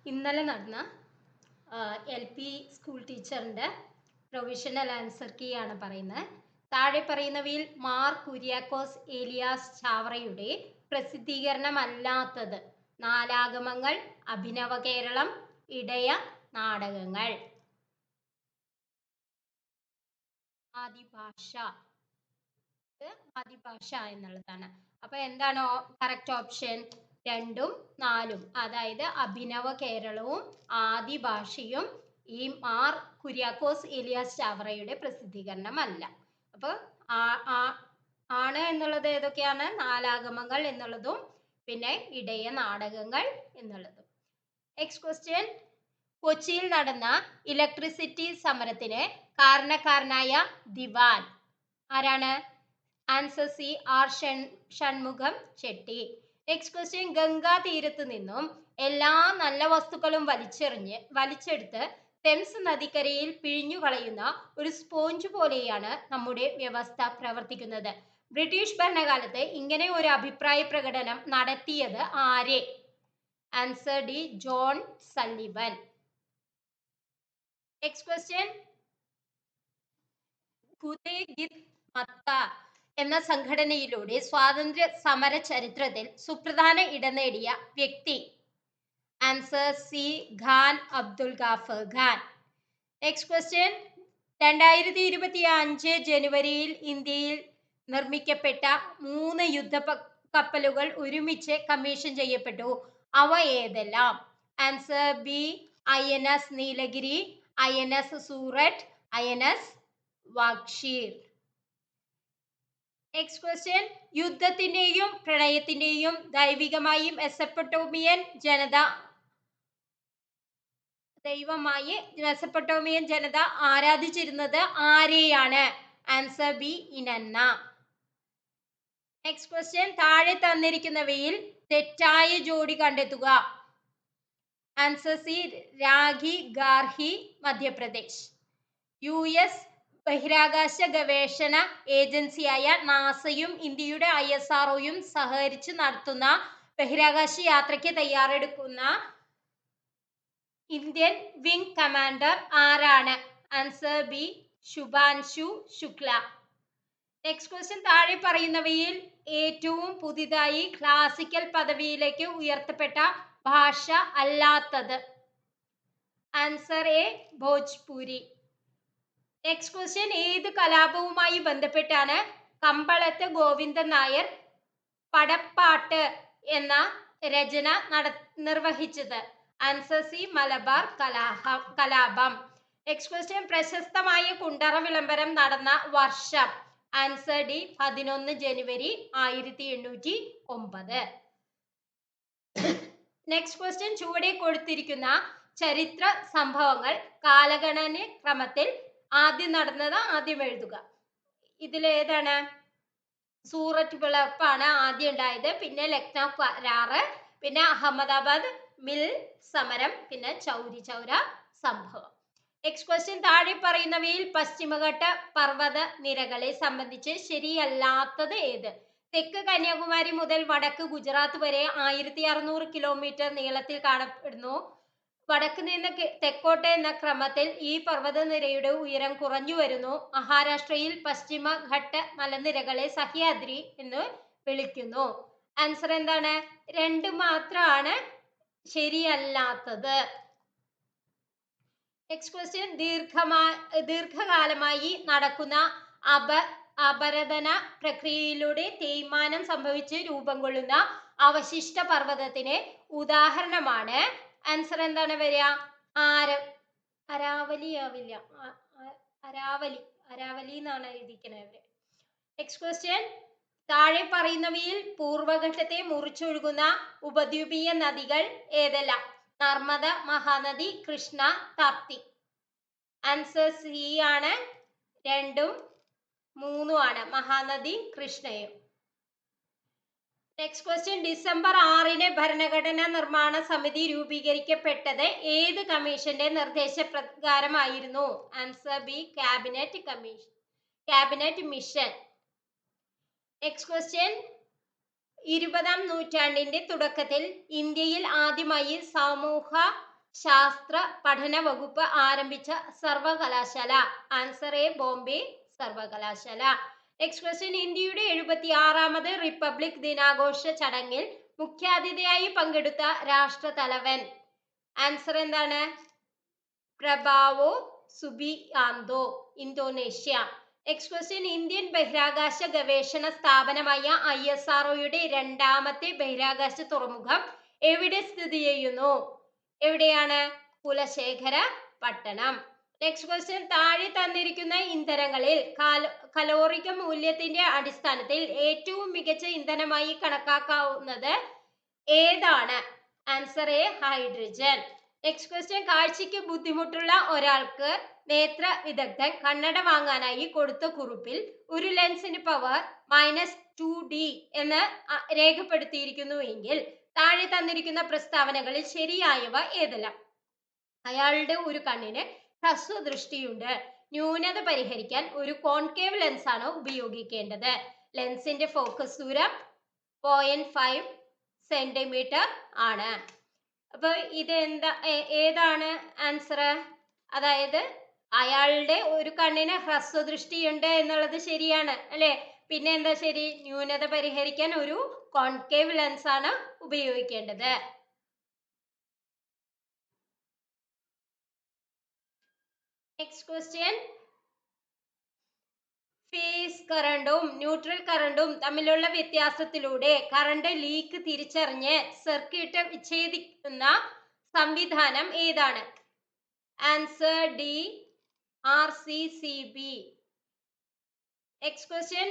ഇന്നലെ നടന്ന LP school ടീച്ചറിൻ്റെ പ്രൊവിഷണൽ ആൻസർ കീ ആണ് പറയുന്നത്. താഴെ പറയുന്നവയിൽ മാർ കുര്യാക്കോസ് ഏലിയാസ് ചാവറയുടെ പ്രസിദ്ധീകരണമല്ലാത്തത്: നാലാഗമങ്ങൾ, അഭിനവ കേരളം, ഇടയ നാടകങ്ങൾ. ആദിഭാഷ എന്നുള്ളതാണ്. അപ്പൊ എന്താണ് കറക്റ്റ് ഓപ്ഷൻ? 2ഉം 4ഉം. അതായത് അഭിനവ കേരളവും ആദിഭാഷയും ഈ മാർ കുര്യാക്കോസ് ഏലിയാസ് ചാവറയുടെ പ്രസിദ്ധീകരണമല്ല. അപ്പൊ ആണ് എന്നുള്ളത് ഏതൊക്കെയാണ്? നാലാഗമങ്ങൾ എന്നുള്ളതും പിന്നെ ഇടയ നാടകങ്ങൾ എന്നുള്ളതും. Next question. കൊച്ചിയിൽ നടന്ന ഇലക്ട്രിസിറ്റി സമരത്തിന് കാരണക്കാരനായ ദിവാൻ ആരാണ്? Answer C, R Shanmukham Chetty. Next question. Ganga തീരത്ത് നിന്നും എല്ലാ നല്ല വസ്തുക്കളും വലിച്ചെടുത്ത് തെംസ് നദിക്കരയിൽ പിഴിഞ്ഞു കളയുന്ന ഒരു സ്പോഞ്ച് പോലെയാണ് നമ്മുടെ വ്യവസ്ഥ പ്രവർത്തിക്കുന്നത്. ബ്രിട്ടീഷ് ഭരണകാലത്ത് ഇങ്ങനെ ഒരു അഭിപ്രായ പ്രകടനം നടത്തിയത് ആരെ? Answer D, John Sullivan. Next question. ഖുദേ-ഖിത് മത്ത എന്ന സംഘടനയിലൂടെ സ്വാതന്ത്ര്യ സമര ചരിത്രത്തിൽ സുപ്രധാന ഇടം നേടിയ വ്യക്തി? Answer C, Khan Abdul Ghaffar Khan. Next question. 2025 ജനുവരിയിൽ ഇന്ത്യയിൽ നിർമ്മിക്കപ്പെട്ട 3 യുദ്ധക്കപ്പലുകൾ ഒരുമിച്ച് കമ്മീഷൻ ചെയ്യപ്പെട്ടു. അവ ഏതെല്ലാം? Answer B, INS Nilgiri, INS Surat, INS Vagsheer. Next question. യുദ്ധത്തിന്റെയും പ്രണയത്തിന്റെയും ദൈവമായി മെസപ്പൊട്ടേമിയൻ ജനത ആരാധിച്ചിരുന്നത് ആരെയാണ്? Answer B, Inanna. Next question. താഴെ തന്നിരിക്കുന്നവയിൽ തെറ്റായ ജോഡി കണ്ടെത്തുക. Answer C, Rakhi Garhi, Madhya Pradesh. US ബഹിരാകാശ ഗവേഷണ ഏജൻസിയായ നാസയും ഇന്ത്യയുടെ ISROയും സഹകരിച്ച് നടത്തുന്ന ബഹിരാകാശ യാത്രയ്ക്ക് തയ്യാറെടുക്കുന്ന ഇന്ത്യൻ വിംഗ് കമാൻഡർ ആരാണ്? Answer B, Shubhanshu Shukla. Next question. താഴെ പറയുന്നവയിൽ ഏറ്റവും പുതിയതായി ക്ലാസിക്കൽ പദവിയിലേക്ക് ഉയർത്തപ്പെട്ട ഭാഷ അല്ലാത്തത്? Answer A, Bhojpuri. Next question. ഏത് കലാപവുമായി ബന്ധപ്പെട്ടാണ് കമ്പളത്ത് ഗോവിന്ദൻ നായർ പടപ്പാട്ട് എന്ന രചന നിർവഹിച്ചത്? ആൻസർ സി, മലബാർ കലാപം. Next question. പ്രശസ്തമായ കുണ്ടറ വിളംബരം നടന്ന വർഷം? ആൻസർ ഡി, 11 ജനുവരി 1809. Next question. ചുവടെ കൊടുത്തിരിക്കുന്ന ചരിത്ര സംഭവങ്ങൾ കാലഗണന ക്രമത്തിൽ ആദ്യം നടന്നത് ആദ്യം എഴുതുക. ഇതിലേതാണ്? സൂററ്റ് പിളർപ്പാണ് ആദ്യം ഉണ്ടായത്, പിന്നെ ലക്നൗ കരാറ്, പിന്നെ അഹമ്മദാബാദ് മിൽ സമരം, പിന്നെ ചൗരി ചൗര സംഭവം. Next question. താഴെ പറയുന്നവയിൽ പശ്ചിമഘട്ട പർവ്വത നിരകളെ സംബന്ധിച്ച് ശരിയല്ലാത്തത് ഏത്? തെക്ക് കന്യാകുമാരി മുതൽ വടക്ക് ഗുജറാത്ത് വരെ 1600 കിലോമീറ്റർ നീളത്തിൽ കാണപ്പെടുന്നു. വടക്ക് നിന്ന് തെക്കോട്ട് എന്ന ക്രമത്തിൽ ഈ പർവ്വതനിരയുടെ ഉയരം കുറഞ്ഞു വരുന്നു. മഹാരാഷ്ട്രയിൽ പശ്ചിമഘട്ട മലനിരകളെ സഹ്യാദ്രി എന്ന് വിളിക്കുന്നു. ആൻസർ എന്താണ്? 2 മാത്രമാണ് ശരിയല്ലാത്തത്. Next question. ദീർഘകാലമായി നടക്കുന്ന അപരദന പ്രക്രിയയിലൂടെ തേയ്മാനം സംഭവിച്ച് രൂപം കൊള്ളുന്ന അവശിഷ്ട പർവ്വതത്തിന് ഉദാഹരണമാണ്? ആൻസർ എന്താണ് വരിക? അരാവലി ആവില്ല, അരാവലി എന്നാണ് എഴുതിക്കുന്നത്. Next question. താഴെ പറയുന്നവയിൽ പൂർവഘട്ടത്തെ മുറിച്ചൊഴുകുന്ന ഉപദ്വീപീയ നദികൾ ഏതെല്ലാം? നർമ്മദ, മഹാനദി, കൃഷ്ണ, താപ്തി. ആൻസർ സി ആണ്, 2ഉം 3ഉം ആണ്, മഹാനദി കൃഷ്ണയും. Next question. ഡിസംബർ 6 ഭരണഘടനാ നിർമ്മാണ സമിതി രൂപീകരിക്കപ്പെട്ടത് ഏത് കമ്മീഷന്റെ നിർദ്ദേശപ്രകാരമായിരുന്നു? Answer B, cabinet mission. Next question. 20ാം നൂറ്റാണ്ടിന്റെ തുടക്കത്തിൽ ഇന്ത്യയിൽ ആദ്യമായി സമൂഹ ശാസ്ത്ര പഠന വകുപ്പ് ആരംഭിച്ച സർവകലാശാല? ആൻസർ എ, ബോംബെ സർവകലാശാല. നെക്സ്റ്റ് ക്വസ്റ്റ്യൻ, ഇന്ത്യയുടെ 76ാമത് റിപ്പബ്ലിക് ദിനാഘോഷ ചടങ്ങിൽ മുഖ്യാതിഥിയായി പങ്കെടുത്ത രാഷ്ട്രതലവൻ? ആൻസർ എന്താണ്? പ്രഭാവോ Subianto, Indonesia. Next question, Indian ബഹിരാകാശ ഗവേഷണ സ്ഥാപനമായ ISROയുടെ 2ാമത്തെ ബഹിരാകാശ തുറമുഖം എവിടെ സ്ഥിതി ചെയ്യുന്നു? എവിടെയാണ്? കുലശേഖര പട്ടണം. നെക്സ്റ്റ് ക്വസ്റ്റ്യൻ, താഴെ തന്നിരിക്കുന്ന ഇന്ധനങ്ങളിൽ കലോറിക മൂല്യത്തിന്റെ അടിസ്ഥാനത്തിൽ ഏറ്റവും മികച്ച ഇന്ധനമായി കണക്കാക്കാവുന്നത് ഏതാണ്? Answer A, hydrogen. Next question, കാഴ്ചയ്ക്ക് ബുദ്ധിമുട്ടുള്ള ഒരാൾക്ക് നേത്ര വിദഗ്ധൻ കണ്ണട വാങ്ങാനായി കൊടുത്ത കുറിപ്പിൽ ഒരു ലെൻസിന് പവർ -2D എന്ന് രേഖപ്പെടുത്തിയിരിക്കുന്നു എങ്കിൽ താഴെ തന്നിരിക്കുന്ന പ്രസ്താവനകളിൽ ശരിയായവ ഏതെല്ലാം? അയാളുടെ ഒരു കണ്ണിന് ഹ്രസ്വദൃഷ്ടിയുണ്ട്. ന്യൂനത പരിഹരിക്കാൻ ഒരു കോൺകേവ് ലെൻസ് ആണ് ഉപയോഗിക്കേണ്ടത്. ലെൻസിന്റെ ഫോക്കസ് ദൂരം 0.5 സെന്റിമീറ്റർ ആണ്. അപ്പൊ ഇത് ഏതാണ് ആൻസർ? അതായത് അയാളുടെ ഒരു കണ്ണിന് ഹ്രസ്വദൃഷ്ടിയുണ്ട് എന്നുള്ളത് ശരിയാണ് അല്ലെ. പിന്നെ എന്താ ശരി? ന്യൂനത പരിഹരിക്കാൻ ഒരു കോൺകേവ് ലെൻസ് ആണ് ഉപയോഗിക്കേണ്ടത്. നെക്സ്റ്റ് ക്വസ്റ്റ്യൻ, ഫേസ് കറണ്ടും ന്യൂട്രൽ കറണ്ടും തമ്മിലുള്ള വ്യത്യാസത്തിലൂടെ കറണ്ട് ലീക്ക് തിരിച്ചറിഞ്ഞ് സർക്യൂട്ട് വിച്ഛേദിക്കുന്ന സംവിധാനം ഏതാണ്? Answer D, RCCB. Next question,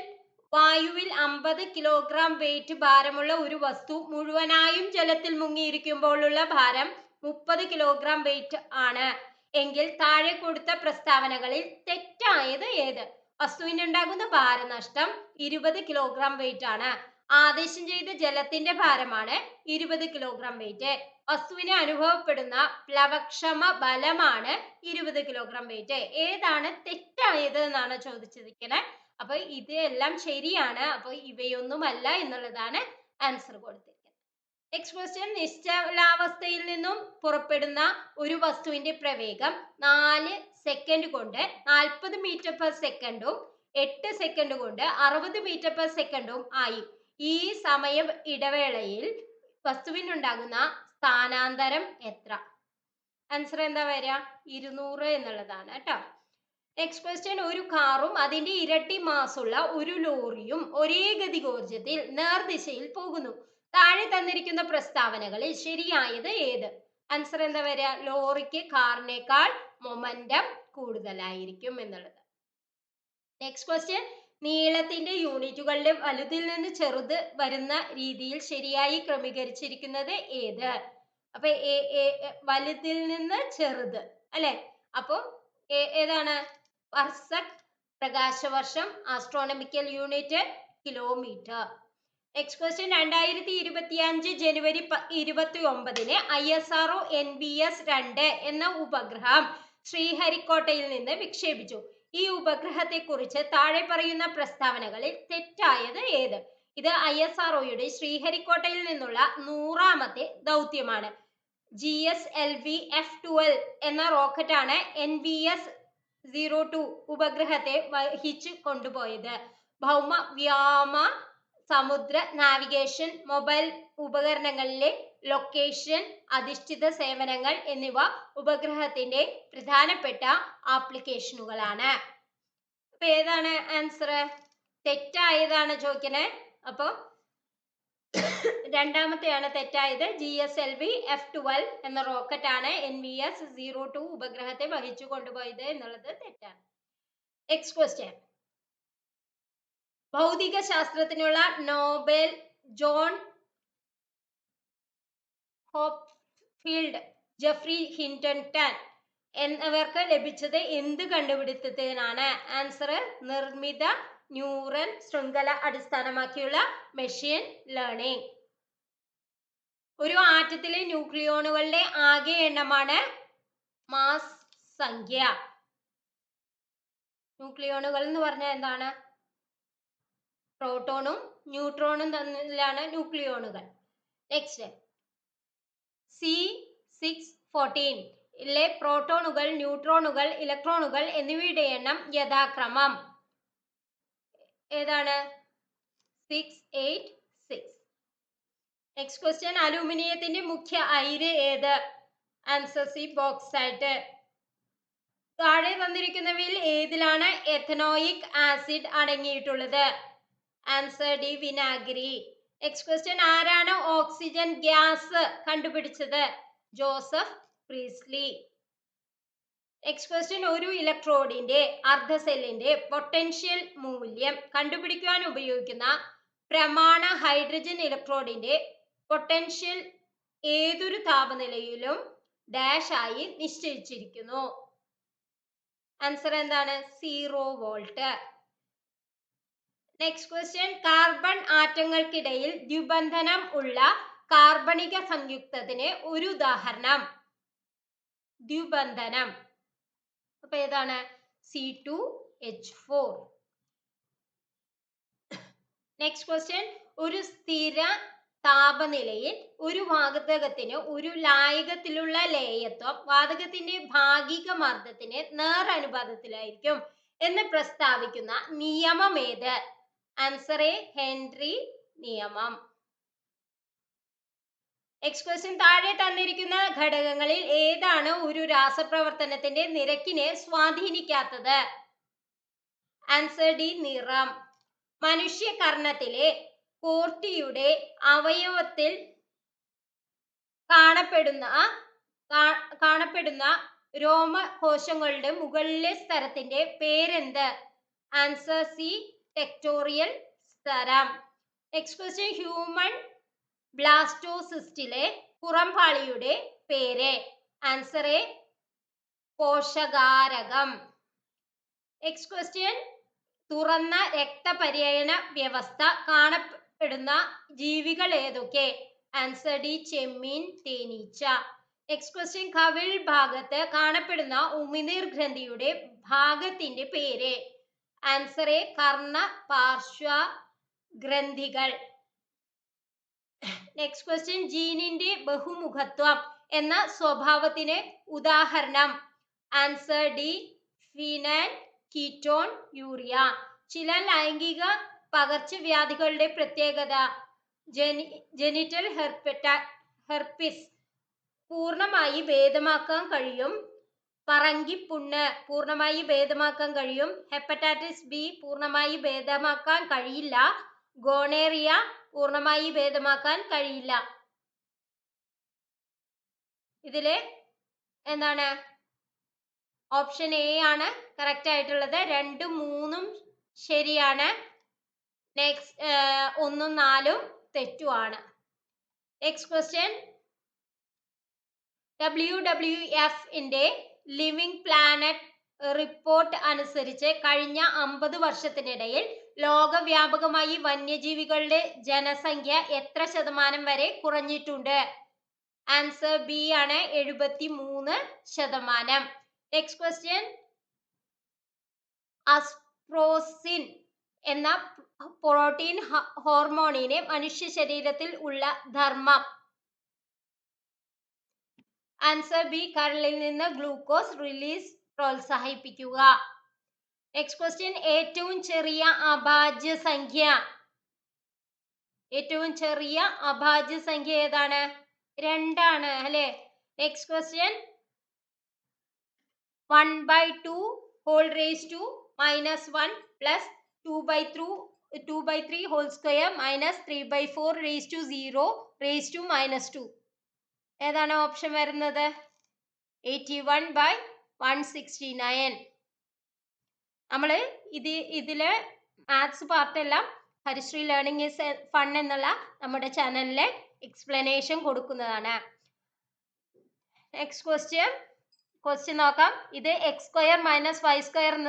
വായുവിൽ 50 കിലോഗ്രാം വെയിറ്റ് ഭാരമുള്ള ഒരു വസ്തു മുഴുവനായും ജലത്തിൽ മുങ്ങിയിരിക്കുമ്പോഴുള്ള ഭാരം 30 കിലോഗ്രാം വെയിറ്റ് ആണ് എങ്കിൽ താഴെ കൊടുത്ത പ്രസ്താവനകളിൽ തെറ്റായത് ഏത്? വസ്തുവിനുണ്ടാകുന്ന ഭാരനഷ്ടം 20 കിലോഗ്രാം വെയിറ്റ് ആണ്. ആദേശം ചെയ്ത ജലത്തിന്റെ ഭാരമാണ് 20 കിലോഗ്രാം വെയിറ്റ്. വസ്തുവിന് അനുഭവപ്പെടുന്ന പ്ലവക്ഷമ ബലമാണ് 20 കിലോഗ്രാം വെയിറ്റ്. ഏതാണ് തെറ്റായത് എന്നാണ് ചോദിച്ചിരിക്കുന്നത്. അപ്പൊ ഇതെല്ലാം ശരിയാണ്. അപ്പൊ ഇവയൊന്നുമല്ല എന്നുള്ളതാണ് ആൻസർ കൊടുത്തിരിക്കുന്നത്. നെക്സ്റ്റ് ക്വസ്റ്റ്യൻ, നിശ്ചലാവസ്ഥയിൽ നിന്നും പുറപ്പെടുന്ന ഒരു വസ്തുവിന്റെ പ്രവേഗം 4 സെക്കൻഡ് കൊണ്ട് 40 മീറ്റർ പെർ സെക്കൻഡും 8 സെക്കൻഡ് കൊണ്ട് 60 മീറ്റർ പെർ സെക്കൻഡും ആയി. ഈ സമയ ഇടവേളയിൽ വസ്തുവിനുണ്ടാകുന്ന സ്ഥാനാന്തരം എത്ര? ആൻസർ എന്താ വരിക? 200 എന്നുള്ളതാണ് കേട്ടോ. നെക്സ്റ്റ് ക്വസ്റ്റ്യൻ, ഒരു കാറും അതിന്റെ ഇരട്ടി മാസുള്ള ഒരു ലോറിയും ഒരേ ഗതികോർജത്തിൽ നേർദിശയിൽ പോകുന്നു. താഴെ തന്നിരിക്കുന്ന പ്രസ്താവനകളിൽ ശരിയായത് ഏത്? ആൻസർ എന്താ വരിക? ലോറിക്ക് കാറിനേക്കാൾ മൊമെന്റം കൂടുതലായിരിക്കും എന്നുള്ളത്. നെക്സ്റ്റ് ക്വസ്റ്റ്യൻ, നീളത്തിന്റെ യൂണിറ്റുകളുടെ വലുതിൽ നിന്ന് ചെറുത് വരുന്ന രീതിയിൽ ശരിയായി ക്രമീകരിച്ചിരിക്കുന്നത് ഏത്? അപ്പൊ വലുതിൽ നിന്ന് ചെറുത് അല്ലെ. അപ്പൊ ഏതാണ്? പർസക്, പ്രകാശവർഷം, astronomical unit, kilometre. Next question, 2025 ജനുവരി 29 ISRO NVS-2 എന്ന ഉപഗ്രഹം ശ്രീഹരിക്കോട്ടയിൽ നിന്ന് വിക്ഷേപിച്ചു. ഈ ഉപഗ്രഹത്തെ കുറിച്ച് താഴെ പറയുന്ന പ്രസ്താവനകളിൽ തെറ്റായത് ഏത്? ഇത് ISROയുടെ ശ്രീഹരിക്കോട്ടയിൽ നിന്നുള്ള 100ാമത്തെ ദൗത്യമാണ്. GSLV F12 എന്ന റോക്കറ്റാണ് NVS-02 ഉപഗ്രഹത്തെ വഹിച്ചു കൊണ്ടുപോയത്. ഭൗമ, വ്യോമ, സമുദ്ര നാവിഗേഷൻ, മൊബൈൽ ഉപകരണങ്ങളിലെ ലൊക്കേഷൻ അധിഷ്ഠിത സേവനങ്ങൾ എന്നിവ ഉപഗ്രഹത്തിന്റെ പ്രധാനപ്പെട്ട ആപ്ലിക്കേഷനുകളാണ്. അപ്പൊ ഏതാണ് ആൻസർ? തെറ്റായതാണ് ചോദിക്കണേ. അപ്പൊ രണ്ടാമത്തെയാണ് തെറ്റായത്. GSLV F12 എന്ന റോക്കറ്റ് ആണ് NVS-02 ഉപഗ്രഹത്തെ വഹിച്ചു കൊണ്ടുപോയത് എന്നുള്ളത് തെറ്റാണ്. നെക്സ്റ്റ് ക്വസ്റ്റ്യൻ, ഭൗതിക ശാസ്ത്രത്തിനുള്ള നോബൽ ജോൺ ഹോപ്ഫീൽഡ്, ജെഫ്രി ഹിൻടൺ എന്നിവർക്ക് ലഭിച്ചത് എന്ത് കണ്ടുപിടുത്തത്തിനാണ്? ആൻസർ നിർമ്മിത ന്യൂറൽ ശൃംഖല അടിസ്ഥാനമാക്കിയുള്ള മെഷീൻ ലേണിംഗ്. ഒരു ആറ്റത്തിലെ ന്യൂക്ലിയോണുകളുടെ ആകെ എണ്ണമാണ് മാസ് സംഖ്യ. ന്യൂക്ലിയോണുകൾ എന്ന് പറഞ്ഞാൽ എന്താണ്? പ്രോട്ടോണും ന്യൂട്രോണും തമ്മിലാണ് ന്യൂക്ലിയോണുകൾ. നെക്സ്റ്റ്, 614 ലെ പ്രോട്ടോണുകൾ, ന്യൂട്രോണുകൾ, ഇലക്ട്രോണുകൾ എന്നിവയുടെ എണ്ണം യഥാക്രമം ഏതാണ്? 686. നെക്സ്റ്റ് ക്വസ്റ്റ്യൻ, അലൂമിനിയത്തിന്റെ മുഖ്യ അയിര് ഏത്? Answer C, bauxite. താഴെ തന്നിരിക്കുന്നവയിൽ ഏതിലാണ് എഥനോയിക് ആസിഡ് അടങ്ങിയിട്ടുള്ളത്? ആൻസർ ഡി, വിനാഗിരി. നെക്സ്റ്റ് ക്വസ്റ്റ്യൻ, ആരാണ് ഓക്സിജൻ ഗ്യാസ് കണ്ടുപിടിച്ചത്? ജോസഫ് പ്രീസ്ലി. നെക്സ്റ്റ് ക്വസ്റ്റ്യൻ, ഒരു ഇലക്ട്രോഡിന്റെ അർദ്ധസെല്ലിന്റെ പൊട്ടൻഷ്യൽ മൂല്യം കണ്ടുപിടിക്കുവാൻ ഉപയോഗിക്കുന്ന പ്രമാണ ഹൈഡ്രജൻ ഇലക്ട്രോഡിന്റെ പൊട്ടൻഷ്യൽ ഏതൊരു താപനിലയിലും ഡാഷ് ആയി നിശ്ചയിച്ചിരിക്കുന്നു? ആൻസർ എന്താണ്? 0 വോൾട്ട്. നെക്സ്റ്റ് ക്വസ്റ്റ്യൻ, കാർബൺ ആറ്റങ്ങൾക്കിടയിൽ ദ്വിബന്ധനം ഉള്ള കാർബണിക സംയുക്തത്തിന് ഒരു ഉദാഹരണം? ദ്വിബന്ധനം. അപ്പൊ ഏതാണ്? C2H4. നെക്സ്റ്റ് ക്വസ്റ്റ്യൻ, ഒരു സ്ഥിര താപനിലയിൽ ഒരു വാതകത്തിന് ഒരു ലായകത്തിലുള്ള ലേയത്വം വാതകത്തിന്റെ ഭാഗിക മർദ്ദത്തിന് നേരനുപാതത്തിലായിരിക്കും എന്ന് പ്രസ്താവിക്കുന്ന നിയമം ഏത്? ആൻസർ എ, ഹെൻറി നിയമം. നെക്സ്റ്റ് ക്വസ്റ്റ്യൻ, താഴെ തന്നിരിക്കുന്ന ഘടകങ്ങളിൽ ഏതാണ് ഒരു രാസപ്രവർത്തനത്തിന്റെ നിരക്കിനെ സ്വാധീനിക്കാത്തത്? ആൻസർ ഡി, നിറം. മനുഷ്യ കർണത്തിലെ കോർട്ടിയുടെ അവയവത്തിൽ കാണപ്പെടുന്ന രോമകോശങ്ങളുടെ മുകളിലെ സ്തരത്തിന്റെ പേരെന്ത്? ആൻസർ സി, ടെക്ടോറിയൽ സ്തരം. നെക്സ്റ്റ് ക്വസ്റ്റ്യൻ, ഹ്യൂമൻ ബ്ലാസ്റ്റോസിസ്റ്റിലെ പുറംപാളിയുടെ പേര്? ആൻസർ എ, പോഷകാരകം. നെക്സ്റ്റ് ക്വസ്റ്റ്യൻ, തുറന്ന രക്തപര്യന വ്യവസ്ഥ കാണപ്പെടുന്ന ജീവികൾ ഏതൊക്കെ? ആൻസർ ഡി, ചെമ്മീൻ, തേനീച്ച. നെക്സ്റ്റ് ക്വസ്റ്റ്യൻ, കവിൾ ഭാഗത്ത് കാണപ്പെടുന്ന ഉമിനീർ ഗ്രന്ഥിയുടെ ഭാഗത്തിന്റെ പേര്? ആൻസർ എ, കർണ പാർശ്വ ഗ്രന്ഥികൾ. നെക്സ്റ്റ് ക്വസ്റ്റ്യൻ, ജീനിന്റെ ബഹുമുഖത്വം എന്ന സ്വഭാവത്തിന് ഉദാഹരണം? Answer D, phenyl ketone urea. ചില ലൈംഗിക പകർച്ചവ്യാധികളുടെ പ്രത്യേകത? ജെനിറ്റൽ ഹെർപ്പിസ് പൂർണ്ണമായി ഭേദമാക്കാൻ കഴിയും. പറങ്കിപ്പുണ്ണ് പൂർണ്ണമായി ഭേദമാക്കാൻ കഴിയും. ഹെപ്പറ്റൈറ്റിസ് ബി പൂർണ്ണമായി ഭേദമാക്കാൻ കഴിയില്ല. ഗോണേറിയ പൂർണ്ണമായി ഭേദമാക്കാൻ കഴിയില്ല. ഇതില് എന്താണ്? ഓപ്ഷൻ എ ആണ് കറക്റ്റ് ആയിട്ടുള്ളത്. 2, 3 ശരിയാണ്. നെക്സ്റ്റ് 1, 4 തെറ്റുമാണ്. Next question, WWF living planet report അനുസരിച്ച് കഴിഞ്ഞ 50 വർഷത്തിനിടയിൽ ലോകവ്യാപകമായി വന്യജീവികളുടെ ജനസംഖ്യ എത്ര ശതമാനം വരെ കുറഞ്ഞിട്ടുണ്ട്? ആൻസർ ബി ആണ്, 73%. നെക്സ്റ്റ് ക്വസ്റ്റ്യൻ, അസ്പ്രോസിൻ എന്ന പ്രോട്ടീൻ ഹോർമോണിന് മനുഷ്യ ശരീരത്തിൽ ഉള്ള ധർമ്മം? ആൻസർ ബി, കരളിൽ നിന്ന് ഗ്ലൂക്കോസ് റിലീസ് പ്രോത്സാഹിപ്പിക്കുക. നെക്സ്റ്റ് ക്വസ്റ്റ്യൻ, ഏറ്റവും ചെറിയ അഭാജ്യ സംഖ്യ? ഏറ്റവും ചെറിയ അഭാജ്യ സംഖ്യ ഏതാണ്? 2 ആണ് അല്ലെ? Next question, 1/2 whole raised to -1 plus 2/3 whole square minus 3/4 raised to 0 raised to -2. ഏതാണ് ഓപ്ഷൻ വരുന്നത്? 81/169. നമ്മള് ഇതില് മാത്സ് പാർട്ട് എല്ലാം ഹരിശ്രീ ലേണിംഗ് ഈസ് ഫൺ എന്നുള്ള നമ്മുടെ ചാനലിലെ എക്സ്പ്ലനേഷൻ കൊടുക്കുന്നതാണ്. നെക്സ്റ്റ് ക്വസ്റ്റ്യൻ നോക്കാം. ഇത് x² - y²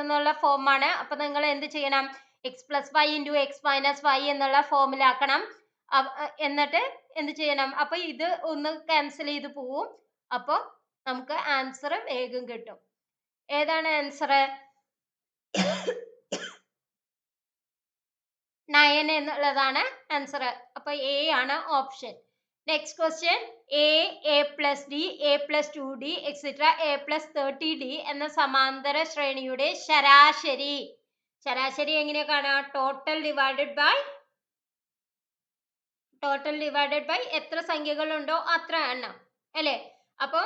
എന്നുള്ള ഫോമാണ്. അപ്പൊ നിങ്ങൾ എന്ത് ചെയ്യണം? x + y × x - y എന്നുള്ള ഫോമിലാക്കണം. എന്നിട്ട് എന്ത് ചെയ്യണം? അപ്പൊ ഇത് ഒന്ന് ക്യാൻസൽ ചെയ്ത് പോവും. അപ്പൊ നമുക്ക് ആൻസർ വേഗം കിട്ടും. ഏതാണ് ആൻസർ? 9 എന്നുള്ളതാണ് ആൻസർ. അപ്പൊ എ ആണ് option. Next question a plus d, a plus 2d, etc. a plus 30d എന്ന സമാന്തര ശ്രേണിയുടെ ശരാശരി. ശരാശരി എങ്ങനെ കാണാം? ടോട്ടൽ ഡിവൈഡഡ് ബൈ എത്ര സംഖ്യകളുണ്ടോ അത്ര എണ്ണം അല്ലെ. അപ്പൊ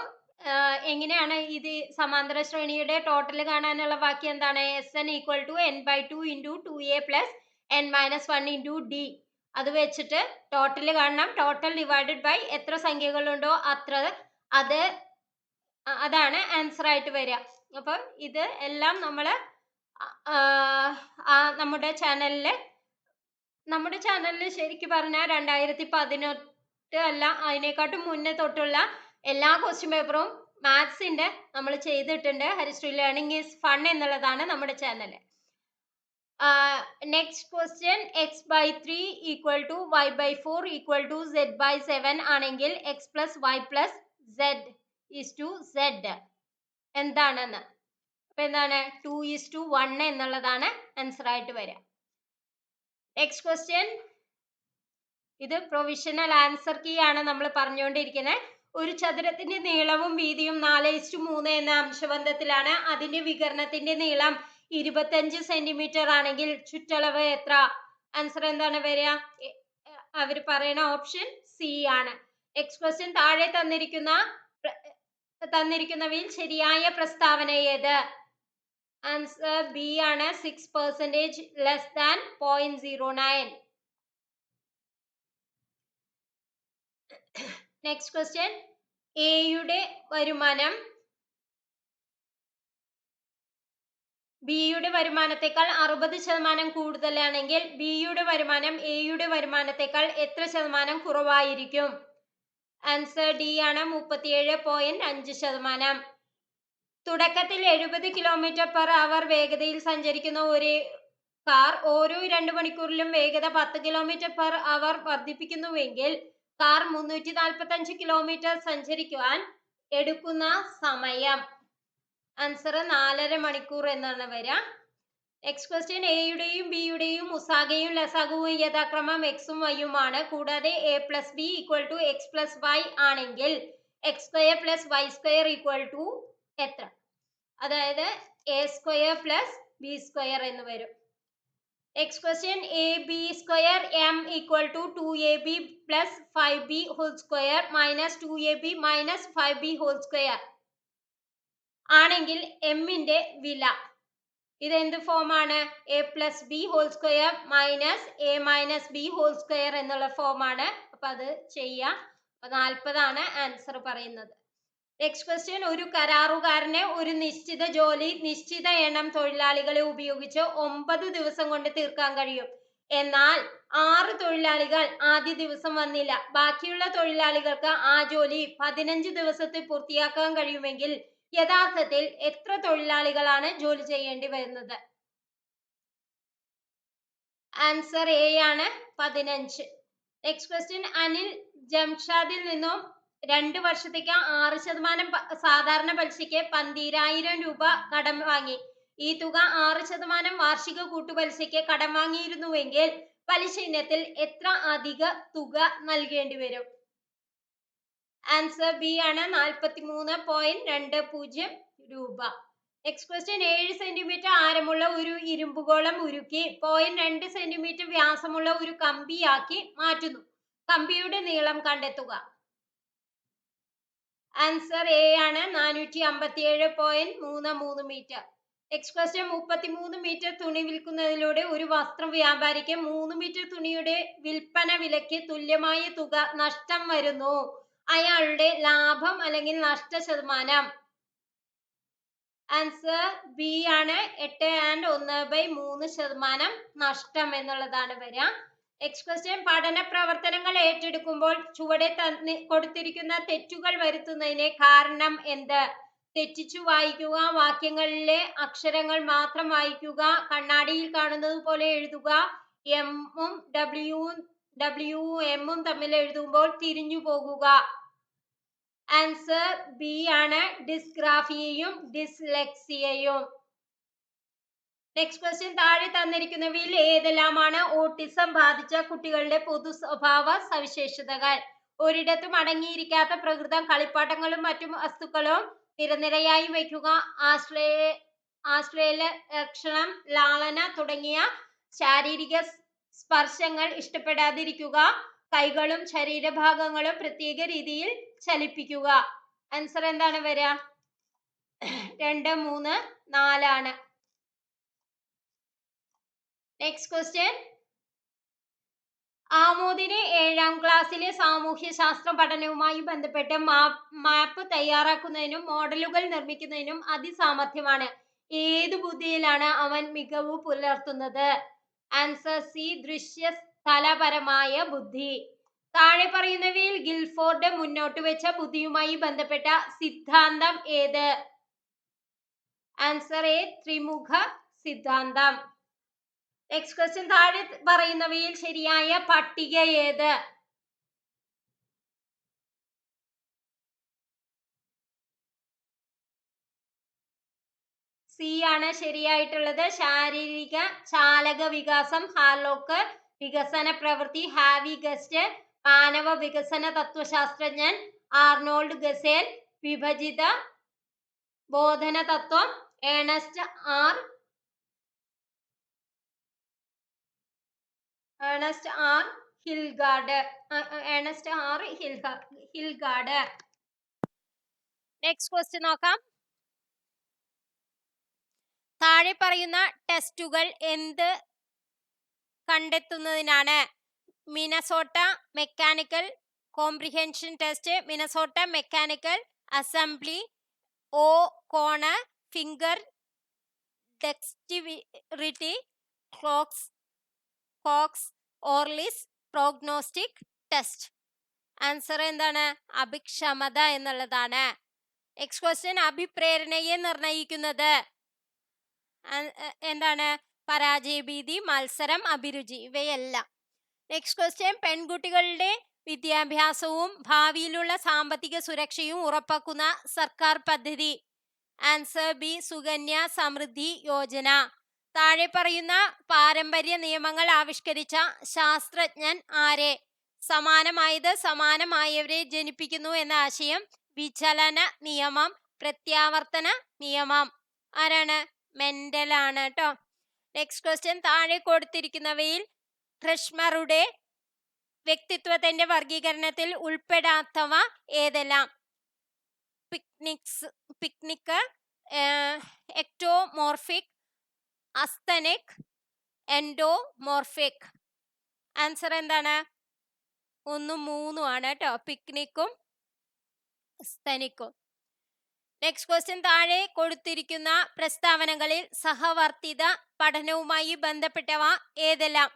എങ്ങനെയാണ് ഇത് സമാന്തര ശ്രേണിയുടെ ടോട്ടൽ കാണാനുള്ള വാക്യം എന്താണ്? Sn equal to n/2 into 2a plus n minus 1 into d. അത് വെച്ചിട്ട് ടോട്ടൽ കാണണം. ടോട്ടൽ ഡിവൈഡഡ് ബൈ എത്ര സംഖ്യകളുണ്ടോ അത്ര, അതാണ് ആൻസർ ആയിട്ട് വരിക. അപ്പൊ ഇത് എല്ലാം നമ്മള് നമ്മുടെ ചാനലിൽ ശരിക്കും പറഞ്ഞാൽ 2018 അല്ല അതിനെക്കാട്ടും മുന്നേ തൊട്ടുള്ള എല്ലാ ക്വസ്റ്റ്യൻ പേപ്പറും മാത്സിന്റെ നമ്മൾ ചെയ്തിട്ടുണ്ട്. ഹരിശ്രീ ലേണിംഗ് ഈസ് ഫൺ എന്നുള്ളതാണ് നമ്മുടെ channel. Next question x/3 equal to y/4 equal to z/7 ആണെങ്കിൽ x plus y plus z is to z എന്താണെന്ന്. അപ്പൊ എന്താണ്? 2:1 എന്നുള്ളതാണ് ആൻസർ ആയിട്ട് വരിക. നെക്സ്റ്റ് ക്വസ്റ്റ്യൻ, ഇത് പ്രൊവിഷണൽ ആൻസർ കീ ആണ് നമ്മൾ പറഞ്ഞുകൊണ്ടിരിക്കുന്നത്. ഒരു ചതുരത്തിന്റെ നീളവും വീതിയും 4:3 എന്ന അംശബന്ധത്തിലാണ്. അതിന്റെ വികരണത്തിന്റെ നീളം 25 സെന്റിമീറ്റർ ആണെങ്കിൽ ചുറ്റളവ് എത്ര? ആൻസർ എന്താണ് വരിക? അവർ പറയുന്ന ഓപ്ഷൻ സി ആണ്. നെക്സ്റ്റ് ക്വസ്റ്റ്യൻ, താഴെ തന്നിരിക്കുന്നവയിൽ ശരിയായ പ്രസ്താവന ഏത്? ആൻസർ ബി ആണ്, 6% less than 0.09. നെക്സ്റ്റ് ക്വസ്റ്റ്യൻ, എയുടെ വരുമാനം ബിയുടെ വരുമാനത്തെക്കാൾ 60% കൂടുതലാണെങ്കിൽ ബിയുടെ വരുമാനം എയുടെ വരുമാനത്തെക്കാൾ എത്ര ശതമാനം കുറവായിരിക്കും? ആൻസർ ഡി ആണ്, 37.5%. തുടക്കത്തിൽ 70 km/h വേഗതയിൽ സഞ്ചരിക്കുന്ന ഒരു കാർ ഓരോ 2 മണിക്കൂറിലും വേഗത 10 km/h വർദ്ധിപ്പിക്കുന്നുവെങ്കിൽ കാർ 345 കിലോമീറ്റർ സഞ്ചരിക്കുവാൻ എടുക്കുന്ന സമയം? ആൻസർ 4.5 മണിക്കൂർ എന്നാണ് വരിക. നെക്സ്റ്റ് ക്വസ്റ്റ്യൻ, എയുടെയും ബിയുടെയും ഉസാഗയും ലസാഗുവും യഥാക്രമം എക്സും വൈയുമാണ്. കൂടാതെ a plus b equal to x plus y ആണെങ്കിൽ x square plus y square equal to എത്ര? അതായത് a square plus b square എന്ന് വരും. Next question, ab square m equal to 2ab plus 5b whole square minus 2ab minus 5b whole square ആണെങ്കിൽ എമ്മിന്റെ വില ഇതെന്ത് ഫോമാണ്? a plus b whole square minus a minus b whole square എന്നുള്ള ഫോമാണ്. അപ്പൊ അത് ചെയ്യാം. 40 ആണ് ആൻസർ പറയുന്നത്. നെക്സ്റ്റ് ക്വസ്റ്റ്യൻ, ഒരു കരാറുകാരന് ഒരു നിശ്ചിത ജോലി നിശ്ചിത എണ്ണം തൊഴിലാളികളെ ഉപയോഗിച്ച് 9 ദിവസം കൊണ്ട് തീർക്കാൻ കഴിയും. എന്നാൽ 6 തൊഴിലാളികൾ ആദ്യ ദിവസം വന്നില്ല. ബാക്കിയുള്ള തൊഴിലാളികൾക്ക് ആ ജോലി 15 ദിവസത്തിൽ പൂർത്തിയാക്കാൻ കഴിയുമെങ്കിൽ യഥാർത്ഥത്തിൽ എത്ര തൊഴിലാളികളാണ് ജോലി ചെയ്യേണ്ടി വരുന്നത്? ആൻസർ എ ആണ്, 15. നെക്സ്റ്റ് ക്വസ്റ്റ്യൻ, അനിൽ ജംഷാദിൽ നിന്നും 2 വർഷത്തേക്ക് 6% സാധാരണ പലിശയ്ക്ക് 12,000 രൂപ കടം വാങ്ങി. ഈ തുക 6% വാർഷിക കൂട്ടുപലിശയ്ക്ക് കടം വാങ്ങിയിരുന്നുവെങ്കിൽ പലിശ ഇനത്തിൽ എത്ര അധിക തുക നൽകേണ്ടി വരും? ആൻസർ ബി ആണ്, 43.20 രൂപ. നെക്സ്റ്റ് ക്വസ്റ്റ്യൻ, 7 സെന്റിമീറ്റർ ആരമുള്ള ഒരു ഇരുമ്പുഗോളം ഉരുക്കി 0.2 സെന്റിമീറ്റർ വ്യാസമുള്ള ഒരു കമ്പിയാക്കി മാറ്റുന്നു. കമ്പിയുടെ നീളം കണ്ടെത്തുക. ആൻസർ എ ആണ്, 457.33 മീറ്റർ. നെക്സ്റ്റ് ക്വസ്റ്റ്യൻ, 33 മീറ്റർ തുണി വിൽക്കുന്നതിലൂടെ ഒരു വസ്ത്ര വ്യാപാരിക്ക് 3 മീറ്റർ തുണിയുടെ വിൽപ്പന വിലയ്ക്ക് തുല്യമായ തുക നഷ്ടം വരുന്നു. അയാളുടെ ലാഭം അല്ലെങ്കിൽ നഷ്ട ശതമാനം? ആൻസർ ബി ആണ്, 8.1/3% നഷ്ടം എന്നുള്ളതാണ് വരിക. നെക്സ്റ്റ് ക്വസ്റ്റ്യൻ, പഠന പ്രവർത്തനങ്ങൾ ഏറ്റെടുക്കുമ്പോൾ ചുവടെ കൊടുത്തിരിക്കുന്ന തെറ്റുകൾ വരുത്തുന്നതിന് കാരണം എന്ത്? തെറ്റിച്ചു വായിക്കുക, വാക്യങ്ങളിലെ അക്ഷരങ്ങൾ മാത്രം വായിക്കുക, കണ്ണാടിയിൽ കാണുന്നത് പോലെ എഴുതുക, എമ്മും എമ്മും തമ്മിൽ എഴുതുമ്പോൾ തിരിഞ്ഞു പോകുക. ആൻസർ ബി ആണ്, ഡിസ്ഗ്രാഫിയയും ഡിസ്ലെക്സിയയും. നെക്സ്റ്റ് ക്വസ്റ്റ്യൻ, താഴെ തന്നിരിക്കുന്നവയിൽ ഏതെല്ലാമാണ് ഓട്ടിസം ബാധിച്ച കുട്ടികളുടെ പൊതു സ്വഭാവ സവിശേഷതകൾ? ഒരിടത്തും അടങ്ങിയിരിക്കാത്ത പ്രകൃതം, കളിപ്പാട്ടങ്ങളും മറ്റും വസ്തുക്കളും നിരനിരയായി വയ്ക്കുക, ആശ്ലേഷണം, ലാളന തുടങ്ങിയ ശാരീരിക സ്പർശങ്ങൾ ഇഷ്ടപ്പെടാതിരിക്കുക, കൈകളും ശരീരഭാഗങ്ങളും പ്രത്യേക രീതിയിൽ ചലിപ്പിക്കുക. ആൻസർ എന്താണ് വരിക? 2, 3, 4 ആണ്. Next question. ആമോദിന് 7ാം ക്ലാസ്സിലെ സാമൂഹ്യശാസ്ത്ര പഠനവുമായി ബന്ധപ്പെട്ട് മാപ്പ് തയ്യാറാക്കുന്നതിനും മോഡലുകൾ നിർമ്മിക്കുന്നതിനും അതിസാമർഥ്യമാണ്. ഏതു ബുദ്ധിയിലാണ് അവൻ മികവ് പുലർത്തുന്നത്? ആൻസർ സി, ദൃശ്യസ്ഥലപരമായ ബുദ്ധി. താഴെ പറയുന്നവയിൽ ഗിൽഫോർഡ് മുന്നോട്ട് വെച്ച ബുദ്ധിയുമായി ബന്ധപ്പെട്ട സിദ്ധാന്തം ഏത്? ആൻസർ എ, ത്രിമുഖ സിദ്ധാന്തം. Next question. താഴെ പറയുന്നവയിൽ ശരിയായ പട്ടിക ഏത്? സി ആണ് ശരിയായിട്ടുള്ളത്. ശാരീരിക ചാലക വികാസം ഹാർലോക്ക്, വികസന പ്രവൃത്തി ഹാവി ഗസ്റ്റ്, മാനവ വികസന തത്വശാസ്ത്രജ്ഞൻ ആർണോൾഡ് ഗസേൽ, വിഭജിത ബോധന തത്വം Ernest R Hilgard. Next question നോക്കാം. താഴെ പറയുന്ന ടെസ്റ്റുകൾ എന്ത് കണ്ടെത്തുന്നതിനാണ്? Minnesota mechanical comprehension test, Minnesota mechanical assembly, O'Connor finger dexterity, Cox Orleans prognostic test. Answer എന്താണ്? അഭിക്ഷമത എന്നുള്ളതാണ്. Next question. അഭിപ്രേരണയെ നിർണയിക്കുന്നത് എന്താണ്? പരാജയഭീതി, മത്സരം, അഭിരുചി, ഇവയെല്ലാം. Next question. പെൺകുട്ടികളുടെ വിദ്യാഭ്യാസവും ഭാവിയിലുള്ള സാമ്പത്തിക സുരക്ഷയും ഉറപ്പാക്കുന്ന സർക്കാർ പദ്ധതി. Answer B, Sukanya Samriddhi Yojana. താഴെ പറയുന്ന പാരമ്പര്യ നിയമങ്ങൾ ആവിഷ്കരിച്ച ശാസ്ത്രജ്ഞൻ ആരെ? സമാനമായത് സമാനമായവരെ ജനിപ്പിക്കുന്നു എന്ന ആശയം വിചലന നിയമം, പ്രത്യാവർത്തന നിയമം. ആരാണ്? മെൻഡലാണ് കേട്ടോ. Next question. താഴെ കൊടുത്തിരിക്കുന്നവയിൽ ട്രഷ്മറുടെ വ്യക്തിത്വത്തിന്റെ വർഗീകരണത്തിൽ ഉൾപ്പെടാത്തവ ഏതെല്ലാം? Picnic, ectomorphic, അസ്തനിക്, endomorphic. ആൻസർ എന്താണ്? 1, 3 ആണ് കേട്ടോ, പിക്നിക്കും അസ്തനിക്കും. Next question. താഴെ കൊടുത്തിരിക്കുന്ന പ്രസ്താവനകളിൽ സഹവർത്തിത പഠനവുമായി ബന്ധപ്പെട്ടവ ഏതെല്ലാം?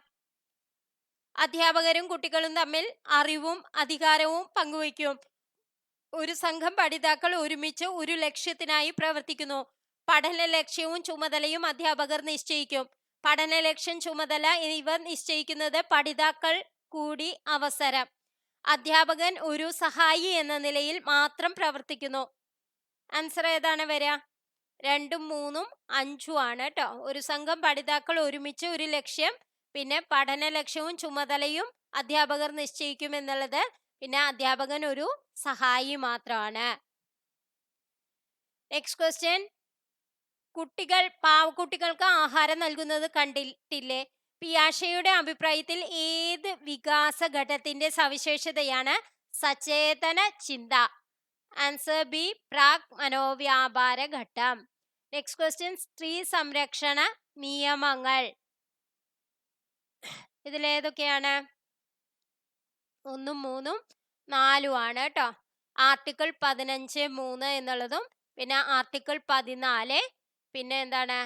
അധ്യാപകരും കുട്ടികളും തമ്മിൽ അറിവും അധികാരവും പങ്കുവയ്ക്കും. ഒരു സംഘം പഠിതാക്കൾ ഒരുമിച്ച് ഒരു ലക്ഷ്യത്തിനായി പ്രവർത്തിക്കുന്നു. പഠന ലക്ഷ്യവും ചുമതലയും അധ്യാപകർ നിശ്ചയിക്കും. പഠന ലക്ഷ്യം, ചുമതല എന്നിവ നിശ്ചയിക്കുന്നത് പഠിതാക്കൾ കൂടി. അവസരം. അധ്യാപകൻ ഒരു സഹായി എന്ന നിലയിൽ മാത്രം പ്രവർത്തിക്കുന്നു. ആൻസർ ഏതാണ് വരിക? 2, 3, 5 ആണ് കേട്ടോ. ഒരു സംഘം പഠിതാക്കൾ ഒരുമിച്ച് ഒരു ലക്ഷ്യം, പിന്നെ പഠന ലക്ഷ്യവും ചുമതലയും അധ്യാപകർ നിശ്ചയിക്കും എന്നുള്ളത്, പിന്നെ അധ്യാപകൻ ഒരു സഹായി മാത്രമാണ്. Next question. പാവക്കുട്ടികൾക്ക് ആഹാരം നൽകുന്നത് കണ്ടിട്ടില്ലേ? പിയാഷയുടെ അഭിപ്രായത്തിൽ ഏത് വികാസ ഘട്ടത്തിന്റെ സവിശേഷതയാണ് സചേതന ചിന്ത? ആൻസർ ബി, പ്രാക് മനോവ്യാപാര ഘട്ടം. Next question. സ്ത്രീ സംരക്ഷണ നിയമങ്ങൾ ഇതിലേതൊക്കെയാണ്? 1, 3, 4 ആണ് കേട്ടോ. ആർട്ടിക്കിൾ 15(3) എന്നുള്ളതും, പിന്നെ ആർട്ടിക്കിൾ 14, പിന്നെ എന്താണ്?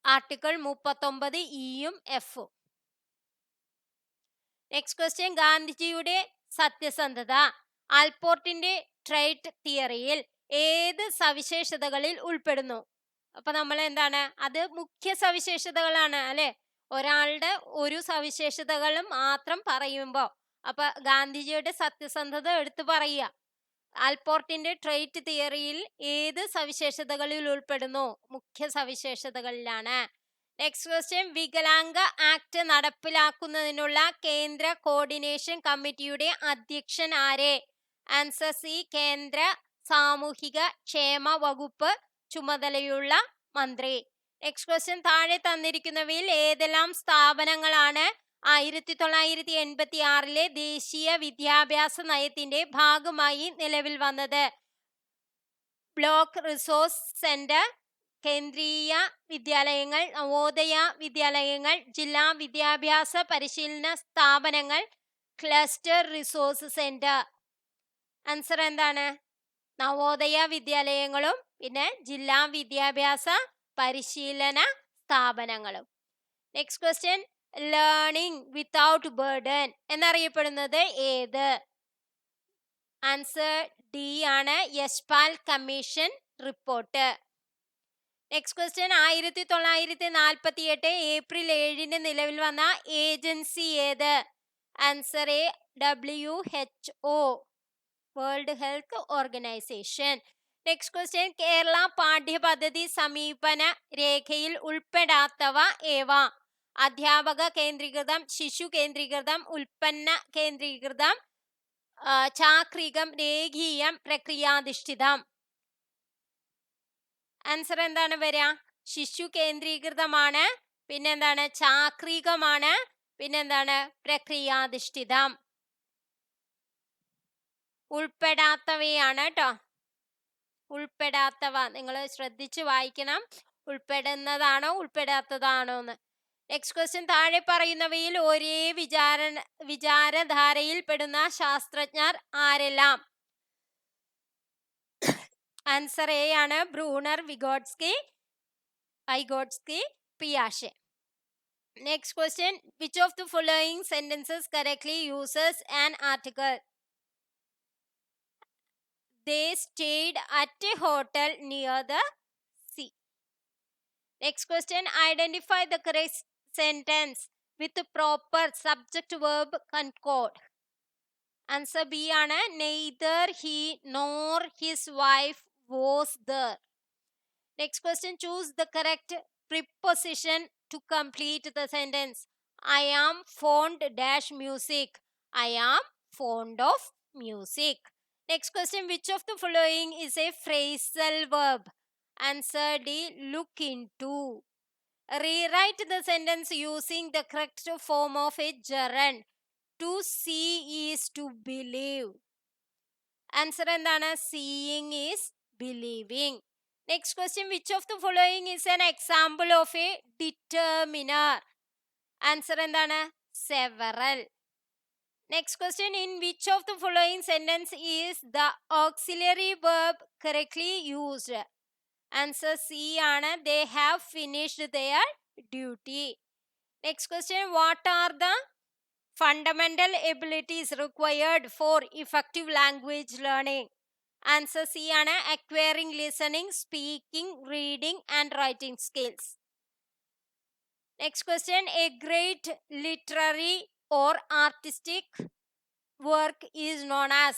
ആർട്ടിക്കിൾ 39(e)യും (f)ഉം. Next question. ഗാന്ധിജിയുടെ സത്യസന്ധത ആൽപോർട്ടിന്റെ ട്രേറ്റ് തിയറിയിൽ ഏത് സവിശേഷതകളിൽ ഉൾപ്പെടുന്നു? അപ്പൊ നമ്മൾ എന്താണ്, അത് മുഖ്യ സവിശേഷതകളാണ് അല്ലെ. ഒരാളുടെ ഒരു സവിശേഷതകളും മാത്രം പറയുമ്പോ അപ്പൊ ഗാന്ധിജിയുടെ സത്യസന്ധത എടുത്തു പറയുക. ആൽപോർട്ടിന്റെ ട്രേറ്റ് തിയറിയിൽ ഏത് സവിശേഷതകളിൽ ഉൾപ്പെടുന്നു? മുഖ്യ സവിശേഷതകളിലാണ്. നെക്സ്റ്റ് ക്വസ്റ്റ്യൻ, വികലാംഗ ആക്ട് നടപ്പിലാക്കുന്നതിനുള്ള കേന്ദ്ര കോർഡിനേഷൻ കമ്മിറ്റിയുടെ അധ്യക്ഷൻ ആരെ? ആൻസർ സി, കേന്ദ്ര സാമൂഹിക ക്ഷേമ വകുപ്പ് ചുമതലയുള്ള മന്ത്രി. നെക്സ്റ്റ് ക്വസ്റ്റ്യൻ, താഴെ തന്നിരിക്കുന്നവയിൽ ഏതെല്ലാം സ്ഥാപനങ്ങളാണ് 1986 ദേശീയ വിദ്യാഭ്യാസ നയത്തിന്റെ ഭാഗമായി നിലവിൽ വന്നത്? ബ്ലോക്ക് റിസോഴ്സ് സെന്റർ, കേന്ദ്രീയ വിദ്യാലയങ്ങൾ, നവോദയ വിദ്യാലയങ്ങൾ, ജില്ലാ വിദ്യാഭ്യാസ പരിശീലന സ്ഥാപനങ്ങൾ, ക്ലസ്റ്റർ റിസോഴ്സ് സെന്റർ. ആൻസർ എന്താണ്? നവോദയ വിദ്യാലയങ്ങളും പിന്നെ ജില്ലാ വിദ്യാഭ്യാസ പരിശീലന സ്ഥാപനങ്ങളും. Next question, learning without burden എന്നറിയപ്പെടുന്നത് ഏത്? ആൻസർ ഡി ആണ്, Yashpal commission report. Next question, 1948 April 7 നിലവിൽ വന്ന ഏജൻസി ഏത്? Answer A, WHO, world health organisation. Next question, Kerala പാഠ്യപദ്ധതി സമീപന രേഖയിൽ ഉൾപ്പെടാത്തവ ഏവ? അധ്യാപക കേന്ദ്രീകൃതം, ശിശു കേന്ദ്രീകൃതം, ഉൽപ്പന്ന കേന്ദ്രീകൃതം, ചാക്രികം, രേഖീയം, പ്രക്രിയാധിഷ്ഠിതം. ആൻസർ എന്താണ് വരിക? ശിശു കേന്ദ്രീകൃതമാണ്, പിന്നെന്താണ്? ചാക്രികമാണ്, പിന്നെന്താണ്? പ്രക്രിയാധിഷ്ഠിതം. ഉൾപ്പെടാത്തവയാണ് കേട്ടോ, ഉൾപ്പെടാത്തവ നിങ്ങൾ ശ്രദ്ധിച്ച് വായിക്കണം, ഉൾപ്പെടുന്നതാണോ ഉൾപ്പെടാത്തതാണോ എന്ന്. നെക്സ്റ്റ് ക്വസ്റ്റ്യൻ, താഴെ പറയുന്നവയിൽ ഒരേ വിചാരധാരയിൽ പെടുന്ന ശാസ്ത്രജ്ഞർ ആരെല്ലാം? ആൻസർ എ ആണ്, ബ്രൂണർ, വൈഗോട്സ്കി, പിയാഷെ. Next question, which of the following sentences correctly uses an article? They stayed at a hotel near the sea. Next question, identify the correct sentence with the proper subject verb concord. Answer B ആണ്, neither he nor his wife was there. Next question, choose the correct preposition to complete the sentence. I am fond dash music. I am fond of music. Next question, which of the following is a phrasal verb? Answer D, look into. Rewrite the sentence using the correct form of a gerund. To see is to believe. Answer endana, seeing is believing. Next question, which of the following is an example of a determiner? Answer endana, several. Next question, in which of the following sentence is the auxiliary verb correctly used? Answer C ആണ്, they have finished their duty. Next question, what are the fundamental abilities required for effective language learning? Answer C ആണ്, acquiring listening, speaking, reading and writing skills. Next question, a great literary or artistic work is known as?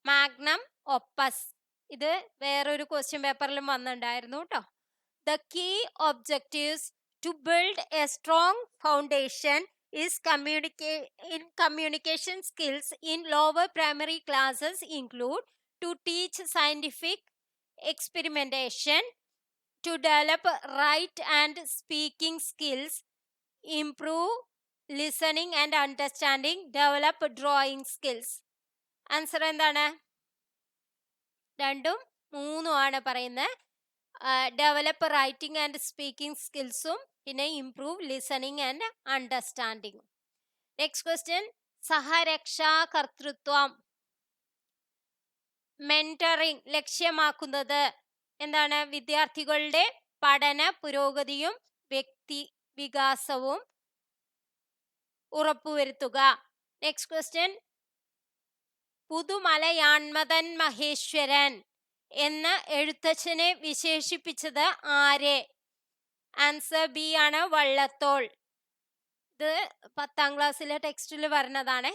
Magnum opus. ഇത് വേറൊരു question പേപ്പറിലും വന്നിട്ടുണ്ടായിരുന്നു കേട്ടോ. The key objectives to build a strong foundation is communication skills in lower primary classes include to teach scientific experimentation, to develop write and speaking skills, improve listening and understanding, develop drawing skills. Answer എന്താണ്? 2 ഉം 3 ആണ് പറയുന്നത്. Develop writing and speaking സ്കിൽസും പിന്നെ improve listening and understanding. Next question, സഹരക്ഷാകർതൃത്വം, mentoring ലക്ഷ്യമാക്കുന്നത് എന്താണ്? വിദ്യാർത്ഥികളുടെ പഠന പുരോഗതിയും വ്യക്തി വികാസവും ഉറപ്പുവരുത്തുക. നെക്സ്റ്റ് ക്വസ്റ്റ്യൻ, പുതുമലയാൺമതൻ മഹേശ്വരൻ എന്ന എഴുത്തച്ഛനെ വിശേഷിപ്പിച്ചത് ആരെ? ആൻസർ ബി ആണ്, വള്ളത്തോൾ. ഇത് 10ാം ക്ലാസ്സിലെ ടെക്സ്റ്റിൽ വരുന്നതാണ്.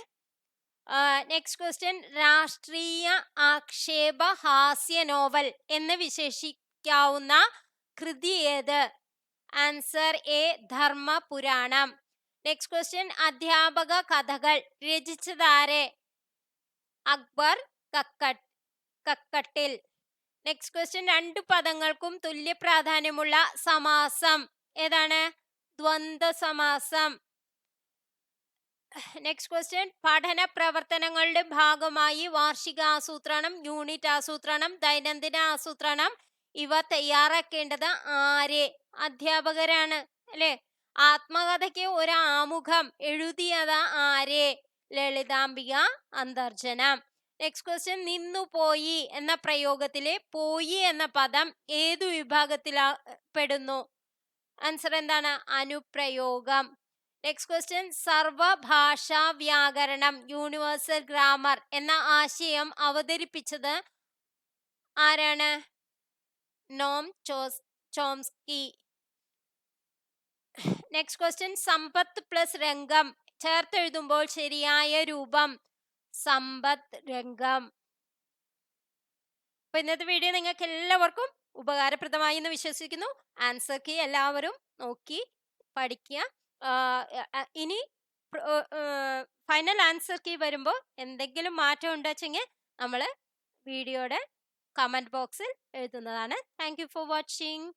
നെക്സ്റ്റ് ക്വസ്റ്റ്യൻ, രാഷ്ട്രീയ ആക്ഷേപ ഹാസ്യ നോവൽ എന്ന് വിശേഷിക്കാവുന്ന കൃതി ഏത്? Answer A Dharma Puranam. Next question, അധ്യാപക കഥകൾ രചിച്ചതാരെ? അക്ബർ കക്കട്ടിൽ. നെക്സ്റ്റ് ക്വസ്റ്റ്യൻ, രണ്ടു പദങ്ങൾക്കും തുല്യ പ്രാധാന്യമുള്ള സമാസം ഏതാണ്? ദ്വന്ദ്വ സമാസം. നെക്സ്റ്റ് ക്വസ്റ്റ്യൻ, പഠന പ്രവർത്തനങ്ങളുടെ ഭാഗമായി വാർഷികാസൂത്രണം, യൂണിറ്റ് ആസൂത്രണം, ദൈനംദിന ആസൂത്രണം ഇവ തയ്യാറാക്കേണ്ടത് ആര്? അധ്യാപകരാണ് അല്ലെ? ആത്മകഥയ്ക്ക് ഒരു ആമുഖം എഴുതിയത് ആര്? ലളിതാംബിക അന്തർജനം. നെക്സ്റ്റ് ക്വസ്റ്റ്യൻ, നിന്നുപോയി എന്ന പ്രയോഗത്തിലെ പോയി എന്ന പദം ഏതു വിഭാഗത്തിൽ പെടുന്നു? ആൻസർ എന്താണ്? അനുപ്രയോഗം. നെക്സ്റ്റ് ക്വസ്റ്റ്യൻ, സർവഭാഷാ വ്യാകരണം യൂണിവേഴ്സൽ ഗ്രാമർ എന്ന ആശയം അവതരിപ്പിച്ചത് ആരാണ്? Noam Chomsky. നെക്സ്റ്റ് ക്വസ്റ്റ്യൻ, സമ്പത്ത് പ്ലസ് രംഗം ചേർത്തെഴുതുമ്പോൾ ശരിയായ രൂപം? സമ്പത്ത് രംഗം. അപ്പൊ ഇന്നത്തെ വീഡിയോ നിങ്ങൾക്ക് എല്ലാവർക്കും ഉപകാരപ്രദമായി എന്ന് വിശ്വസിക്കുന്നു. ആൻസർ കീ എല്ലാവരും നോക്കി പഠിക്കുക. ഇനി ഫൈനൽ ആൻസർ കീ വരുമ്പോൾ എന്തെങ്കിലും മാറ്റം ഉണ്ടെങ്കിൽ നമ്മൾ വീഡിയോയുടെ കമന്റ് ബോക്സിൽ എഴുതുന്നതാണ്. Thank you for watching.